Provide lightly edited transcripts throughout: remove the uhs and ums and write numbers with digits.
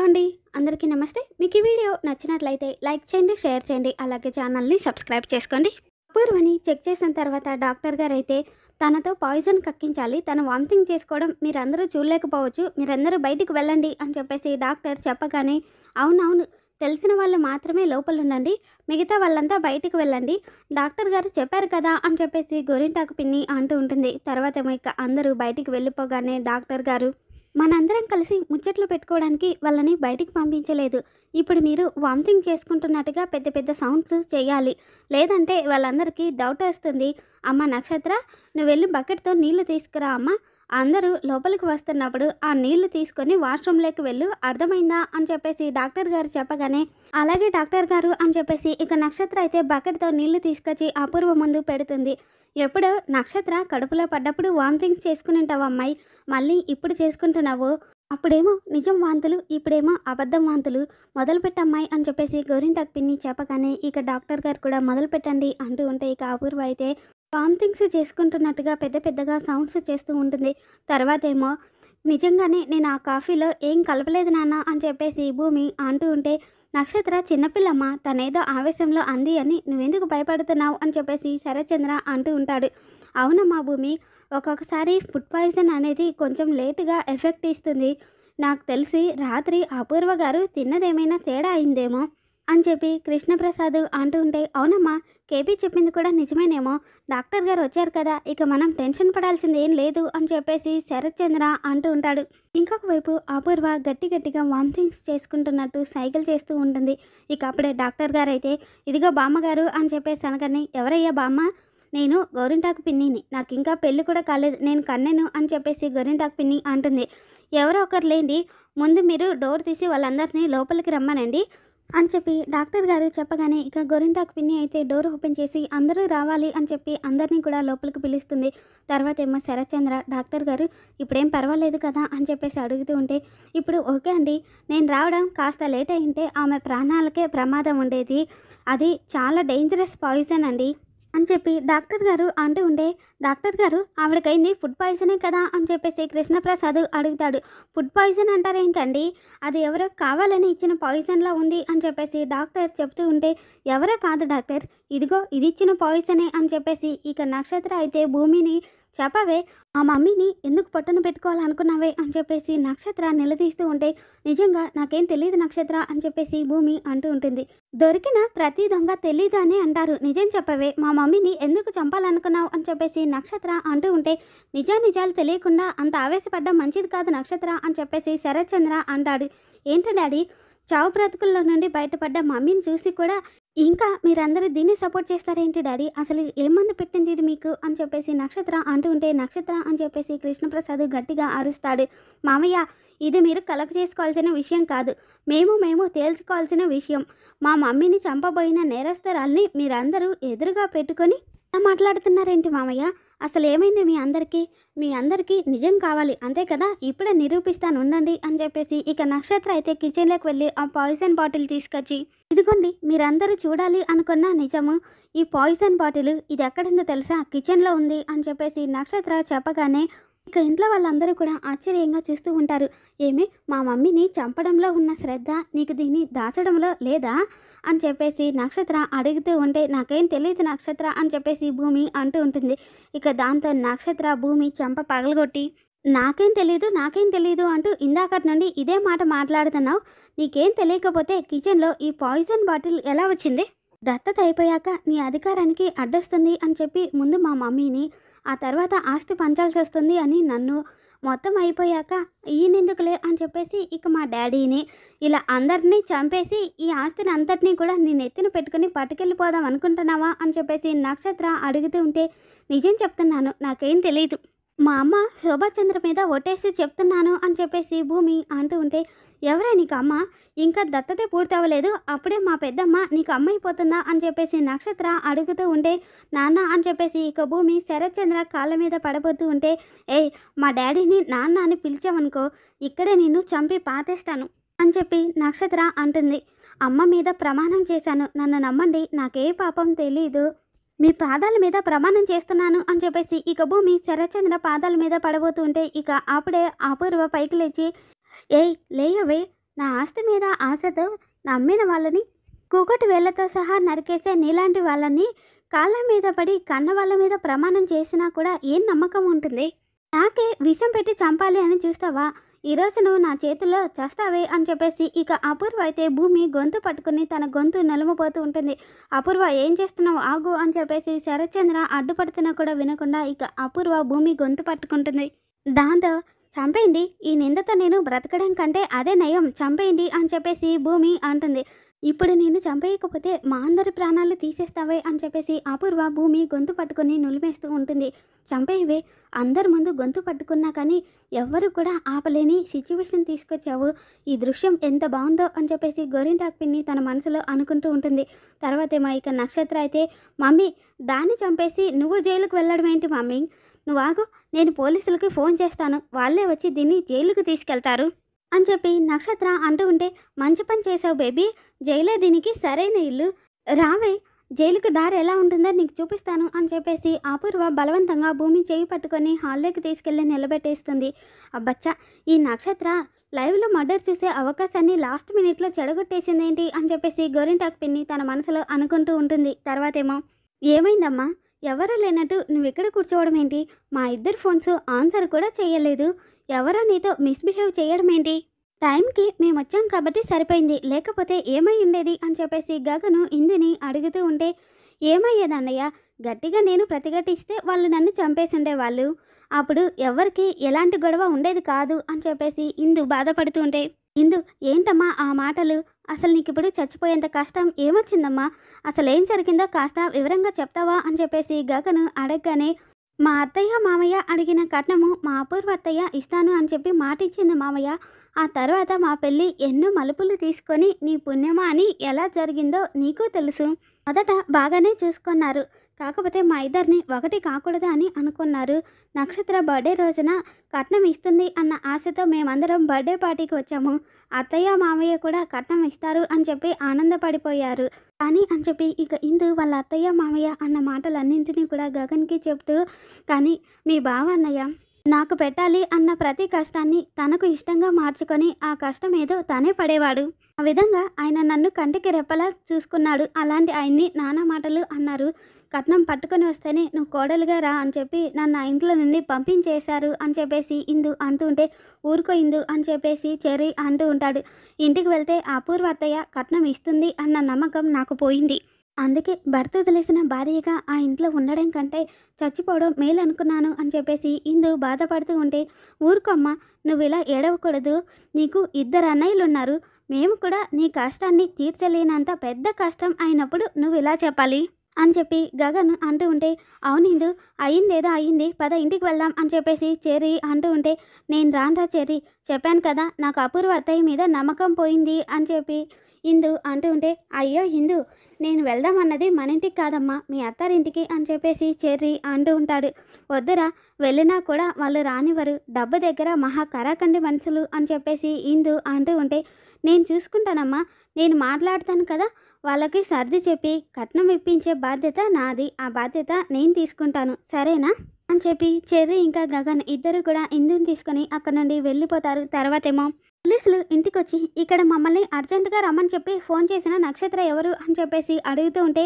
అండి. అందరికీ నమస్తే. మీకు ఈ వీడియో నచ్చినట్లయితే లైక్ చేయండి, షేర్ చేయండి. అలాగే ఛానల్‌ని సబ్స్క్రైబ్ చేసుకోండి. అపూర్వని చెక్ చేసిన తర్వాత డాక్టర్ గారైతే తనతో పాయిజన్ కక్కించాలి. తను వామిటింగ్ చేసుకోవడం మీరందరూ చూడలేకపోవచ్చు. మీరందరూ బయటికి వెళ్ళండి అని చెప్పేసి డాక్టర్ చెప్పగానే అవునవును తెలిసిన వాళ్ళు మాత్రమే లోపలుండండి. మిగతా వాళ్ళంతా బయటికి వెళ్ళండి. డాక్టర్ గారు చెప్పారు కదా అని చెప్పేసి గోరింటాకు పిన్ని అంటూ ఉంటుంది. తర్వాతేమో ఇక అందరూ బయటికి వెళ్ళిపోగానే డాక్టర్ గారు మనందరం కలిసి ముచ్చట్లు పెట్టుకోవడానికి వాళ్ళని బయటికి పంపించలేదు. ఇప్పుడు మీరు వామిటింగ్ చేసుకుంటున్నట్టుగా పెద్ద పెద్ద సౌండ్స్ చేయాలి. లేదంటే వాళ్ళందరికీ డౌట్ వస్తుంది. అమ్మ నక్షత్ర, నువ్వు వెళ్ళి బకెట్తో నీళ్లు తీసుకురా అమ్మ. అందరూ లోపలికి వస్తున్నప్పుడు ఆ నీళ్లు తీసుకొని వాష్రూమ్లోకి వెళ్ళు, అర్థమైందా అని చెప్పేసి డాక్టర్ గారు చెప్పగానే అలాగే డాక్టర్ గారు అని చెప్పేసి ఇక నక్షత్ర అయితే బకెట్తో నీళ్లు తీసుకొచ్చి అపూర్వ ముందు పెడుతుంది. ఎప్పుడో నక్షత్ర కడుపులో పడ్డప్పుడు వామిటింగ్స్ చేసుకుని ఉంటావు అమ్మాయి, మళ్ళీ ఇప్పుడు చేసుకుంటున్నావు. అప్పుడేమో నిజం వాంతులు, ఇప్పుడేమో అబద్ధం వాంతులు, మొదలు పెట్టమ్మాయి అని చెప్పేసి గోరింటాకు పిన్ని చెప్పగానే ఇక డాక్టర్ గారు కూడా మొదలు పెట్టండి అంటూ ఉంటే ఇక అపూర్వ అయితే వామిటింగ్స్ చేసుకుంటున్నట్టుగా పెద్ద పెద్దగా సౌండ్స్ చేస్తూ ఉంటుంది. తర్వాత ఏమో నిజంగానే నేను ఆ కాఫీలో ఏం కలపలేదు నాన్న అని చెప్పేసి భూమి అంటూ ఉంటే నక్షత్ర చిన్నపిల్లమ్మ, తనేదో ఆవేశంలో అంది అని నువ్వెందుకు భయపడుతున్నావు అని చెప్పేసి శరత్చంద్ర అంటూ ఉంటాడు. అవునమ్మా భూమి, ఒక్కొక్కసారి ఫుడ్ పాయిజన్ అనేది కొంచెం లేటుగా ఎఫెక్ట్ ఇస్తుంది. నాకు తెలిసి రాత్రి అపూర్వ గారు తిన్నదేమైనా తేడా అయిందేమో అని చెప్పి కృష్ణప్రసాద్ అంటూ ఉంటే అవునమ్మా, కేపీ చెప్పింది కూడా నిజమేనేమో. డాక్టర్ గారు వచ్చారు కదా, ఇక మనం టెన్షన్ పడాల్సింది ఏం లేదు అని చెప్పేసి శరత్చంద్ర అంటూ ఉంటాడు. ఇంకొక వైపు అపూర్వ గట్టిగా వామిటింగ్స్ చేసుకుంటున్నట్టు సైకిల్ చేస్తూ ఉంటుంది. ఇక అప్పుడే డాక్టర్ గారు అయితే ఇదిగో బామ్మగారు అని చెప్పేసి అనగానే ఎవరయ్యా బామ్మ? నేను గోరింటాకు పిన్నిని, నాకు ఇంకా పెళ్ళి కూడా కాలేదు, నేను కన్నెను అని చెప్పేసి గోరింటాకు పిన్ని అంటుంది. ఎవరో ఒకరు లేండి, ముందు మీరు డోర్ తీసి వాళ్ళందరినీ లోపలికి రమ్మనండి అని చెప్పి డాక్టర్ గారు చెప్పగానే ఇక గోరింటాకు పిన్ని అయితే డోర్ ఓపెన్ చేసి అందరూ రావాలి అని చెప్పి అందరినీ కూడా లోపలికి పిలుస్తుంది. తర్వాత ఏమో శరత్చంద్ర డాక్టర్ గారు ఇప్పుడేం పర్వాలేదు కదా అని చెప్పేసి అడుగుతూ ఉంటే ఇప్పుడు ఓకే అండి, నేను రావడం కాస్త లేట్ అయింటే ఆమె ప్రాణాలకే ప్రమాదం ఉండేది, అది చాలా డేంజరస్ పాయిజన్ అండి అని చెప్పి డాక్టర్ గారు అంటూ ఉంటే డాక్టర్ గారు ఆవిడకైంది ఫుడ్ పాయిజనే కదా అని చెప్పేసి కృష్ణప్రసాద్ అడుగుతాడు. ఫుడ్ పాయిజన్ అంటారేంటండి, అది ఎవరో కావాలని ఇచ్చిన పాయిజన్లా ఉంది అని చెప్పేసి డాక్టర్ చెప్తూ ఉంటే ఎవరో కాదు డాక్టర్, ఇదిగో ఇది ఇచ్చిన పాయిజనే అని చెప్పేసి ఇక నక్షత్ర అయితే భూమిని చెప్పవే, ఆ మమ్మీని ఎందుకు పొట్టన పెట్టుకోవాలనుకున్నావే అని చెప్పేసి నక్షత్ర నిలదీస్తూ ఉంటే నిజంగా నాకేం తెలియదు నక్షత్ర అని చెప్పేసి భూమి అంటూ ఉంటుంది. దొరికిన ప్రతి దొంగ తెలీదు అని అంటారు, నిజం చెప్పవే, మా మమ్మీని ఎందుకు చంపాలనుకున్నావు అని చెప్పేసి నక్షత్ర అంటూ ఉంటే నిజాలు తెలియకుండా అంత ఆవేశపడ్డం మంచిది కాదు నక్షత్ర అని చెప్పేసి శరత్చంద్ర అంటాడు. ఏంటి డాడీ, చావు బ్రతుకుల్లో నుండి బయటపడ్డ మమ్మీని చూసి కూడా ఇంకా మీరందరూ దీన్ని సపోర్ట్ చేస్తారేంటి డాడీ, అసలు ఏం మందు పెట్టింది ఇది మీకు అని చెప్పేసి నక్షత్ర అంటూ ఉంటే నక్షత్ర అని చెప్పేసి కృష్ణప్రసాద్ గట్టిగా అరుస్తాడు. మామయ్య, ఇది మీరు కలెక్ట్ చేసుకోవాల్సిన విషయం కాదు, మేము తేల్చుకోవాల్సిన విషయం. మా మమ్మీని చంపబోయిన నేరస్తురాల్ని మీరందరూ ఎదురుగా పెట్టుకొని మాట్లాడుతున్నారేంటి మామయ్య, అసలు ఏమైంది మీ అందరికీ నిజం కావాలి అంతే కదా, ఇప్పుడే నిరూపిస్తాను ఉండండి అని చెప్పేసి ఇక నక్షత్ర అయితే కిచెన్లోకి వెళ్ళి ఆ పాయిజన్ బాటిల్ తీసుకొచ్చి ఇదిగోండి మీరందరూ చూడాలి అనుకున్న నిజము, ఈ పాయిజన్ బాటిల్ ఇది ఎక్కడుందో తెలుసా, కిచెన్లో ఉంది అని చెప్పేసి నక్షత్ర చెప్పగానే ఇక ఇంట్లో వాళ్ళందరూ కూడా ఆశ్చర్యంగా చూస్తూ ఉంటారు. ఏమి, మా మమ్మీని చంపడంలో ఉన్న శ్రద్ధ నీకు దీన్ని దాచడంలో లేదా అని చెప్పేసి నక్షత్ర అడుగుతూ ఉంటే నాకేం తెలియదు నక్షత్ర అని చెప్పేసి భూమి అంటూ ఉంటుంది. ఇక దాంతో నక్షత్ర భూమి చెంప పగలగొట్టి నాకేం తెలీదు అంటూ ఇందాకటి నుండి ఇదే మాట మాట్లాడుతున్నావు, నీకేం తెలియకపోతే కిచెన్లో ఈ పాయిజన్ బాటిల్ ఎలా వచ్చింది, దత్తత అయిపోయాక నీ అధికారానికి అడ్డొస్తుంది అని చెప్పి ముందు మా మమ్మీని, ఆ తర్వాత ఆస్తి పంచాల్సి వస్తుంది అని నన్ను, మొత్తం అయిపోయాక ఈయనెందుకులే అని చెప్పేసి ఇక మా డాడీని, ఇలా అందరినీ చంపేసి ఈ ఆస్తిని అంతటినీ కూడా నేను ఎత్తిన పెట్టుకుని పట్టుకెళ్ళిపోదాం అనుకుంటున్నావా అని చెప్పేసి నక్షత్ర అడుగుతూ ఉంటే నిజం చెప్తున్నాను, నాకేం తెలియదు, మా అమ్మ శోభాచంద్ర మీద ఒట్టేసి చెప్తున్నాను అని చెప్పేసి భూమి అంటూ ఉంటే ఎవరే నీకు అమ్మ, ఇంకా దత్తతే పూర్తవ్వలేదు అప్పుడే మా పెద్దమ్మ నీకు అమ్మ అయిపోతుందా అని చెప్పేసి నక్షత్ర అడుగుతూ ఉంటే నాన్న అని చెప్పేసి ఇక భూమి శరత్చంద్ర కాళ్ళ మీద పడబోతూ ఉంటే ఏయ్, మా డాడీని నాన్న అని పిలిచావనుకో ఇక్కడే నిన్ను చంపి పాతేస్తాను అని చెప్పి నక్షత్ర అంటుంది. అమ్మ మీద ప్రమాణం చేశాను, నన్ను నమ్మండి, నాకే పాపం తెలీదు, మీ పాదాల మీద ప్రమాణం చేస్తున్నాను అని చెప్పేసి ఇక భూమి శరత్చంద్ర పాదాల మీద పడబోతూ ఉంటే ఇక అప్పుడే అపూర్వ పైకి లేచి ఏయ్ లేయవే, నా ఆస్తి మీద ఆశతో నమ్మిన వాళ్ళని కూకటి వేళ్లతో సహా నరికేసే నీలాంటి వాళ్ళని కాళ్ళ మీద పడి కన్న వాళ్ళ మీద ప్రమాణం చేసినా కూడా ఏం నమ్మకం ఉంటుంది? నాకే విషం పెట్టి చంపాలి అని చూస్తావా? ఈరోజు నువ్వు నా చేతుల్లో చేస్తావే అని చెప్పేసి ఇక అపూర్వ అయితే భూమి గొంతు పట్టుకుని తన గొంతు నలుమపోతూ ఉంటుంది. అపూర్వ ఏం చేస్తున్నావు, ఆగు అని చెప్పేసి శరత్చంద్ర అడ్డుపడుతున్నా కూడా వినకుండా ఇక అపూర్వ భూమి గొంతు పట్టుకుంటుంది. దాంతో చంపేయండి, ఈ నిందతో నేను బ్రతకడం కంటే అదే నయం, చంపేయండి అని చెప్పేసి భూమి అంటుంది. ఇప్పుడు నేను చంపేయకపోతే మా అందరి ప్రాణాలు తీసేస్తావే అని చెప్పేసి అపూర్వ భూమి గొంతు పట్టుకొని నులిమేస్తూ ఉంటుంది. చంపేయవే, అందరి ముందు గొంతు పట్టుకున్నా కానీ ఎవ్వరు కూడా ఆపలేని సిచ్యువేషన్ తీసుకొచ్చావు. ఈ దృశ్యం ఎంత బాగుందో అని చెప్పేసి గోరింటాకు పిన్ని తన మనసులో అనుకుంటూ ఉంటుంది. తర్వాతేమో ఇక నక్షత్ర అయితే, మమ్మీ దాన్ని చంపేసి నువ్వు జైలుకు వెళ్ళడం ఏంటి మమ్మీ, నువ్వు ఆగు, నేను పోలీసులకి ఫోన్ చేస్తాను, వాళ్ళే వచ్చి దీన్ని జైలుకు తీసుకెళ్తారు అని చెప్పి నక్షత్ర అంటూ ఉంటే, మంచి పని చేసావు బేబీ, జైలే దీనికి సరైన ఇల్లు, రావే జైలుకు దారి ఎలా ఉంటుందో నీకు చూపిస్తాను అని చెప్పేసి అపూర్వ బలవంతంగా భూమి చేయి పట్టుకొని హాల్లోకి తీసుకెళ్ళి నిలబెట్టేస్తుంది. అబ్బచ్చా, ఈ నక్షత్ర లైవ్లో మర్డర్ చూసే అవకాశాన్ని లాస్ట్ మినిట్లో చెడగొట్టేసిందేంటి అని చెప్పేసి గోరింటాకు పిన్ని తన మనసులో అనుకుంటూ ఉంటుంది. తర్వాతేమో, ఏమైందమ్మా, ఎవరూ లేనట్టు నువ్వు ఇక్కడ కూర్చోవడం ఏంటి, మా ఇద్దరు ఫోన్స్ ఆన్సర్ కూడా చేయలేదు, ఎవరో నీతో మిస్బిహేవ్ చేయడం ఏంటి, టైంకి మేము వచ్చాం కాబట్టి సరిపోయింది, లేకపోతే ఏమై ఉండేది అని చెప్పేసి గగను ఇందుని అడుగుతూ ఉంటే, ఏమయ్యేదన్నయ్య, గట్టిగా నేను ప్రతిఘటిస్తే వాళ్ళు నన్ను చంపేసి ఉండేవాళ్ళు, అప్పుడు ఎవరికి ఎలాంటి గొడవ ఉండేది కాదు అని చెప్పేసి ఇందు బాధపడుతూ ఉంటే, ఇందు ఏంటమ్మా ఆ మాటలు, అసలు నీకు ఇప్పుడు చచ్చిపోయేంత కష్టం ఏమొచ్చిందమ్మా, అసలు ఏం జరిగిందో కాస్త వివరంగా చెప్తావా అని చెప్పేసి గగను అడగగానే, మా అత్తయ్య మామయ్య అడిగిన కట్నము మా అపూర్వ అత్తయ్య ఇస్తాను అని చెప్పి మాట ఇచ్చింది మామయ్య, ఆ తర్వాత మా పెళ్ళి ఎన్నో మలుపులు తీసుకొని నీ పుణ్యమా అని ఎలా జరిగిందో నీకు తెలుసు, మొదట బాగానే చూసుకున్నారు, కాకపోతే మా ఇద్దరిని ఒకటి కాకూడదు అని అనుకున్నారు, నక్షత్ర బర్త్డే రోజున కట్నం ఇస్తుంది అన్న ఆశతో మేమందరం బర్త్డే పార్టీకి వచ్చాము, అత్తయ్య మామయ్య కూడా కట్నం ఇస్తారు అని చెప్పి ఆనందపడిపోయారు కానీ అని చెప్పి ఇక ఇందు వాళ్ళ అత్తయ్య మామయ్య అన్న మాటలన్నింటినీ కూడా గగన్కి చెప్తూ, కానీ మీ బావ అన్నయ్య నాకు పెట్టాలి అన్న ప్రతి కష్టాన్ని తనకు ఇష్టంగా మార్చుకొని ఆ కష్టం ఏదో తనే పడేవాడు, ఆ విధంగా ఆయన నన్ను కంటికి రెప్పలా చూసుకున్నాడు, అలాంటి ఆయన్ని నానా మాటలు అన్నారు, కట్నం పట్టుకొని వస్తేనే నువ్వు కోడలుగా రా అని చెప్పి నన్ను ఆ ఇంట్లో నుండి పంపించేశారు అని చెప్పేసి ఇందు అంటూ ఉంటే, ఊరుకో ఇందు అని చెప్పేసి చెర్రీ అంటూ ఉంటాడు. ఇంటికి వెళ్తే అపూర్వ అత్తయ్య కట్నం ఇస్తుంది అన్న నమ్మకం నాకు పోయింది, అందుకే భర్త వదిలేసిన భార్యగా ఆ ఇంట్లో ఉండడం కంటే చచ్చిపోవడం మేలు అనుకున్నాను అని చెప్పేసి ఇందు బాధపడుతూ ఉంటే, ఊరుకోమ్మా, నువ్వు ఇలా ఏడవకూడదు, నీకు ఇద్దరు అన్నయ్యలు ఉన్నారు, మేము కూడా నీ కష్టాన్ని తీర్చలేనంత పెద్ద కష్టం అయినప్పుడు నువ్వు ఇలా చెప్పాలి అని చెప్పి గగన్ అంటూ ఉంటే, అవునిందు అయ్యిందేదో అయ్యింది, పద ఇంటికి వెళ్దాం అని చెప్పేసి చెర్రీ అంటూ ఉంటే, నేను రానురా చెర్రీ, చెప్పాను కదా నాకు అపూర్వ అత్తయ్య మీద నమ్మకం పోయింది అని చెప్పి ఇందు అంటూ ఉంటే, అయ్యో ఇందు, నేను వెళ్దామన్నది మన ఇంటికి కాదమ్మా మీ అత్తారింటికి అని చెప్పేసి చెర్రీ అంటూ ఉంటాడు. వద్దురా, వెళ్ళినా కూడా వాళ్ళు రానివ్వరు, డబ్బు దగ్గర మహా కరాకండి మనుషులు అని చెప్పేసి ఇందు అంటూ ఉంటే, నేను చూసుకుంటానమ్మా, నేను మాట్లాడతాను కదా, వాళ్ళకి సర్ది చెప్పి కట్నం ఇప్పించే బాధ్యత నాది, ఆ బాధ్యత నేను తీసుకుంటాను, సరేనా అని చెప్పి చెర్రీ ఇంకా గగన్ ఇద్దరు కూడా ఇందుని తీసుకొని అక్కడ నుండి వెళ్ళిపోతారు. తర్వాతేమో పోలీసులు ఇంటికి వచ్చి, ఇక్కడ మమ్మల్ని అర్జెంటుగా రమ్మని చెప్పి ఫోన్ చేసిన నక్షత్ర ఎవరు అని చెప్పేసి అడుగుతూ ఉంటే,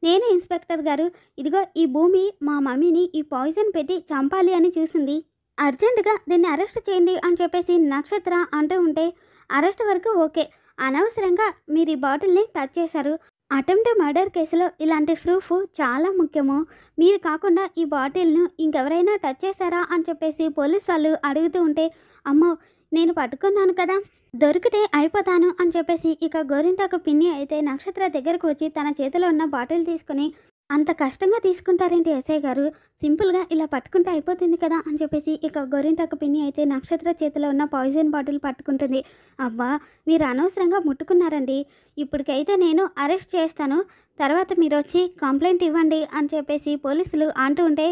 నేనే ఇన్స్పెక్టర్ గారు, ఇదిగో ఈ భూమి మా మమ్మీని ఈ పాయిజన్ పెట్టి చంపాలి అని చూసింది, అర్జెంటుగా దీన్ని అరెస్ట్ చేయండి అని చెప్పేసి నక్షత్ర అంటూ ఉంటే, అరెస్ట్ వరకు ఓకే, అనవసరంగా మీరు ఈ బాటిల్ని టచ్ చేశారు, అటెంప్ట్ మర్డర్ కేసులో ఇలాంటి ప్రూఫ్ చాలా ముఖ్యము, మీరు కాకుండా ఈ బాటిల్ను ఇంకెవరైనా టచ్ చేశారా అని చెప్పేసి పోలీస్ వాళ్ళు అడుగుతూ ఉంటే, అమ్మో నేను పట్టుకున్నాను కదా, దొరికితే అయిపోతాను అని చెప్పేసి ఇక గోరింటాకు పిన్ని అయితే నక్షత్ర దగ్గరకు వచ్చి తన చేతిలో ఉన్న బాటిల్ తీసుకుని, అంత కష్టంగా తీసుకుంటారేంటి ఎస్ఐ గారు, సింపుల్గా ఇలా పట్టుకుంటే అయిపోతుంది కదా అని చెప్పేసి ఇక గోరింటాకు పిన్ని అయితే నక్షత్ర చేతిలో ఉన్న పాయిజన్ బాటిల్ పట్టుకుంటుంది. అబ్బా, మీరు అనవసరంగా ముట్టుకున్నారండి, ఇప్పటికైతే నేను అరెస్ట్ చేస్తాను, తర్వాత మీరు వచ్చి కంప్లైంట్ ఇవ్వండి అని చెప్పేసి పోలీసులు అంటూ ఉంటే,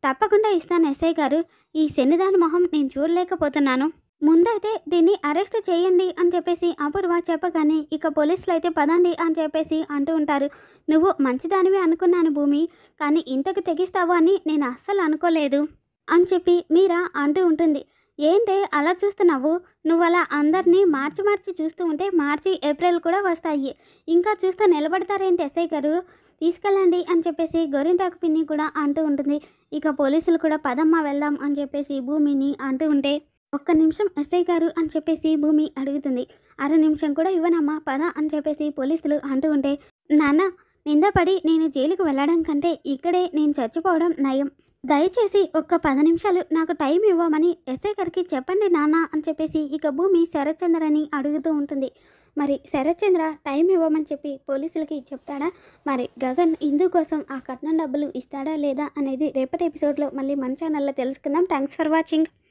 తప్పకుండా ఇస్తాను ఎస్ఐ గారు, ఈ శనిదాని మొహం నేను చూడలేకపోతున్నాను, ముందైతే దీన్ని అరెస్ట్ చేయండి అని చెప్పేసి అపూర్వ చెప్పగానే ఇక పోలీసులు అయితే పదండి అని చెప్పేసి అంటూ ఉంటారు. నువ్వు మంచిదానివి అనుకున్నాను భూమి, కానీ ఇంతకు తెగిస్తావు అని నేను అస్సలు అనుకోలేదు అని చెప్పి మీరా అంటూ ఉంటుంది. ఏంటే అలా చూస్తున్నావు? నువ్వలా అందరినీ మార్చి మార్చి చూస్తూ ఉంటే మార్చి, ఏప్రిల్ కూడా వస్తాయి. ఇంకా చూస్తూ నిలబడతారేంటి ఎస్ఐ గారు? తీసుకెళ్ళండి అని చెప్పేసి గోరింటాకు పిన్ని కూడా అంటూ ఉంటుంది. ఇక పోలీసులు కూడా పదమ్మా వెళ్దాం అని చెప్పేసి భూమిని అంటూ ఉంటే, ఒక్క నిమిషం ఎస్ఐ గారు అని చెప్పేసి భూమి అడుగుతుంది. అర నిమిషం కూడా ఇవ్వనమ్మా పద అని చెప్పేసి పోలీసులు అంటూ ఉంటే, నాన్న నిందపడి నేను జైలుకు వెళ్ళడం కంటే ఇక్కడే నేను చచ్చిపోవడం నయం. దయచేసి ఒక్క 10 నిమిషాలు నాకు టైం ఇవ్వమని ఎస్ఐ గారికి చెప్పండి నాన్న అని చెప్పేసి ఇక భూమి శరత్చంద్రని అడుగుతూ ఉంటుంది. మరి శరత్చంద్ర టైం ఇవ్వమని చెప్పి పోలీసులకి చెప్తాడా? మరి గగన్ ఇందు కోసం ఆ కట్నం డబ్బులు ఇస్తాడా లేదా అనేది రేపటి ఎపిసోడ్లో మళ్ళీ మన ఛానల్లో తెలుసుకుందాం. Thanks for watching.